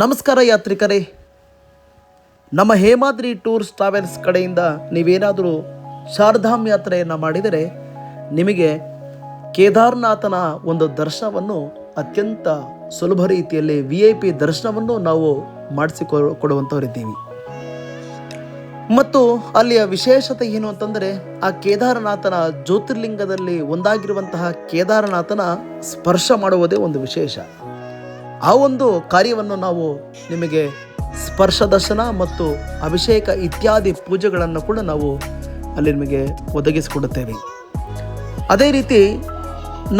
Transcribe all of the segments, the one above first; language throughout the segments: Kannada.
ನಮಸ್ಕಾರ ಯಾತ್ರಿಕರೇ, ನಮ್ಮ ಹೇಮಾದ್ರಿ ಟೂರ್ಸ್ ಟ್ರಾವೆಲ್ಸ್ ಕಡೆಯಿಂದ ನೀವೇನಾದರೂ ಚಾರ್ಧಾಮ್ ಯಾತ್ರೆಯನ್ನು ಮಾಡಿದರೆ ನಿಮಗೆ ಕೇದಾರನಾಥನ ಒಂದು ದರ್ಶನವನ್ನು ಅತ್ಯಂತ ಸುಲಭ ರೀತಿಯಲ್ಲಿ VIP ದರ್ಶನವನ್ನು ನಾವು ಮಾಡಿಸಿಕೊಡುವಂಥವರಿದ್ದೀವಿ. ಮತ್ತು ಅಲ್ಲಿಯ ವಿಶೇಷತೆ ಏನು ಅಂತಂದರೆ, ಆ ಕೇದಾರನಾಥನ ಜ್ಯೋತಿರ್ಲಿಂಗದಲ್ಲಿ ಒಂದಾಗಿರುವಂತಹ ಕೇದಾರನಾಥನ ಸ್ಪರ್ಶ ಮಾಡುವುದೇ ಒಂದು ವಿಶೇಷ. ಆ ಒಂದು ಕಾರ್ಯವನ್ನು ನಾವು ನಿಮಗೆ ಸ್ಪರ್ಶ ದರ್ಶನ ಮತ್ತು ಅಭಿಷೇಕ ಇತ್ಯಾದಿ ಪೂಜೆಗಳನ್ನು ಕೂಡ ನಾವು ಅಲ್ಲಿ ನಿಮಗೆ ಒದಗಿಸಿಕೊಡುತ್ತೇವೆ. ಅದೇ ರೀತಿ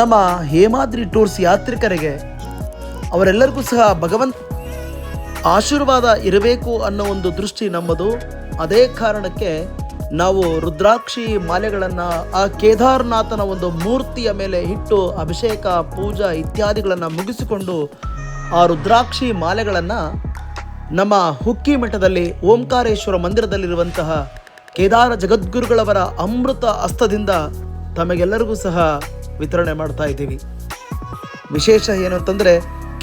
ನಮ್ಮ ಹೇಮಾದ್ರಿ ಟೂರ್ಸ್ ಯಾತ್ರಿಕರಿಗೆ ಅವರೆಲ್ಲರಿಗೂ ಸಹ ಭಗವಂತ ಆಶೀರ್ವಾದ ಇರಬೇಕು ಅನ್ನೋ ಒಂದು ದೃಷ್ಟಿ ನಮ್ಮದು. ಅದೇ ಕಾರಣಕ್ಕೆ ನಾವು ರುದ್ರಾಕ್ಷಿ ಮಾಲೆಗಳನ್ನು ಆ ಕೇದಾರನಾಥನ ಒಂದು ಮೂರ್ತಿಯ ಮೇಲೆ ಇಟ್ಟು ಅಭಿಷೇಕ ಪೂಜಾ ಇತ್ಯಾದಿಗಳನ್ನು ಮುಗಿಸಿಕೊಂಡು ಆ ರುದ್ರಾಕ್ಷಿ ಮಾಲೆಗಳನ್ನು ನಮ್ಮ ಹುಕ್ಕಿ ಮಠದಲ್ಲಿ ಓಂಕಾರೇಶ್ವರ ಮಂದಿರದಲ್ಲಿರುವಂತಹ ಕೇದಾರ ಜಗದ್ಗುರುಗಳವರ ಅಮೃತ ಹಸ್ತದಿಂದ ತಮಗೆಲ್ಲರಿಗೂ ಸಹ ವಿತರಣೆ ಮಾಡ್ತಾ ಇದ್ದೀವಿ. ವಿಶೇಷ ಏನು ಅಂತಂದರೆ,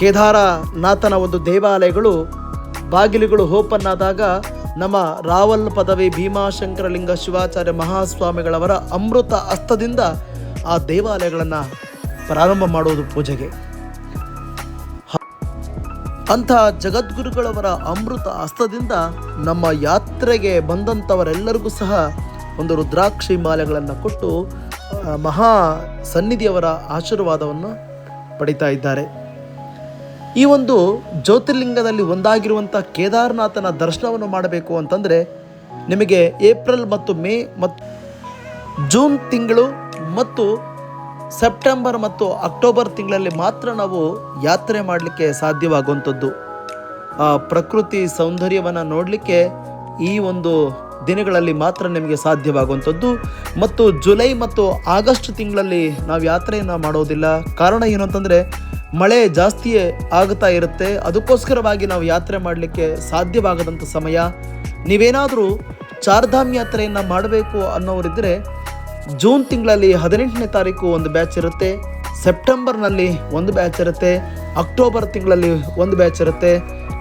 ಕೇದಾರನಾಥನ ಒಂದು ದೇವಾಲಯಗಳು ಬಾಗಿಲುಗಳು ಓಪನ್ ಆದಾಗ ನಮ್ಮ ರಾವಲ್ ಪದವಿ ಭೀಮಾಶಂಕರಲಿಂಗ ಶಿವಾಚಾರ್ಯ ಮಹಾಸ್ವಾಮಿಗಳವರ ಅಮೃತ ಹಸ್ತದಿಂದ ಆ ದೇವಾಲಯಗಳನ್ನು ಪ್ರಾರಂಭ ಮಾಡುವುದು ಪೂಜೆಗೆ. ಅಂಥ ಜಗದ್ಗುರುಗಳವರ ಅಮೃತ ಹಸ್ತದಿಂದ ನಮ್ಮ ಯಾತ್ರೆಗೆ ಬಂದಂಥವರೆಲ್ಲರಿಗೂ ಸಹ ಒಂದು ರುದ್ರಾಕ್ಷಿ ಮಾಲೆಗಳನ್ನು ಕೊಟ್ಟು ಮಹಾ ಸನ್ನಿಧಿಯವರ ಆಶೀರ್ವಾದವನ್ನು ಪಡಿತಾ ಇದ್ದಾರೆ. ಈ ಒಂದು ಜ್ಯೋತಿರ್ಲಿಂಗದಲ್ಲಿ ಒಂದಾಗಿರುವಂಥ ಕೇದಾರನಾಥನ ದರ್ಶನವನ್ನು ಮಾಡಬೇಕು ಅಂತಂದರೆ ನಿಮಗೆ ಏಪ್ರಿಲ್ ಮತ್ತು ಮೇ ಮತ್ತು ಜೂನ್ ತಿಂಗಳು ಮತ್ತು ಸೆಪ್ಟೆಂಬರ್ ಮತ್ತು ಅಕ್ಟೋಬರ್ ತಿಂಗಳಲ್ಲಿ ಮಾತ್ರ ನಾವು ಯಾತ್ರೆ ಮಾಡಲಿಕ್ಕೆ ಸಾಧ್ಯವಾಗುವಂಥದ್ದು. ಆ ಪ್ರಕೃತಿ ಸೌಂದರ್ಯವನ್ನು ನೋಡಲಿಕ್ಕೆ ಈ ಒಂದು ದಿನಗಳಲ್ಲಿ ಮಾತ್ರ ನಿಮಗೆ ಸಾಧ್ಯವಾಗುವಂಥದ್ದು. ಮತ್ತು ಜುಲೈ ಮತ್ತು ಆಗಸ್ಟ್ ತಿಂಗಳಲ್ಲಿ ನಾವು ಯಾತ್ರೆಯನ್ನು ಮಾಡೋದಿಲ್ಲ. ಕಾರಣ ಏನು ಅಂತಂದರೆ, ಮಳೆ ಜಾಸ್ತಿಯೇ ಆಗುತ್ತಾ ಇರುತ್ತೆ. ಅದಕ್ಕೋಸ್ಕರವಾಗಿ ನಾವು ಯಾತ್ರೆ ಮಾಡಲಿಕ್ಕೆ ಸಾಧ್ಯವಾಗದಂಥ ಸಮಯ. ನೀವೇನಾದರೂ ಚಾರ್ಧಾಮ್ ಯಾತ್ರೆಯನ್ನು ಮಾಡಬೇಕು ಅನ್ನೋರಿದ್ದರೆ ಜೂನ್ ತಿಂಗಳಲ್ಲಿ 18ನೇ ತಾರೀಕು ಒಂದು ಬ್ಯಾಚ್ ಇರುತ್ತೆ, ಸೆಪ್ಟೆಂಬರ್ನಲ್ಲಿ ಒಂದು ಬ್ಯಾಚ್ ಇರುತ್ತೆ, ಅಕ್ಟೋಬರ್ ತಿಂಗಳಲ್ಲಿ ಒಂದು ಬ್ಯಾಚ್ ಇರುತ್ತೆ.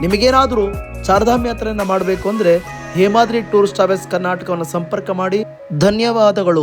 ನಿಮಗೇನಾದರೂ ಚಾರ್ಧಾಮ್ ಯಾತ್ರೆಯನ್ನು ಮಾಡಬೇಕು ಅಂದರೆ ಹೇಮಾದ್ರಿ ಟೂರ್ಸ್ ಟ್ರಾವೆಲ್ಸ್ ಕರ್ನಾಟಕವನ್ನು ಸಂಪರ್ಕ ಮಾಡಿ. ಧನ್ಯವಾದಗಳು.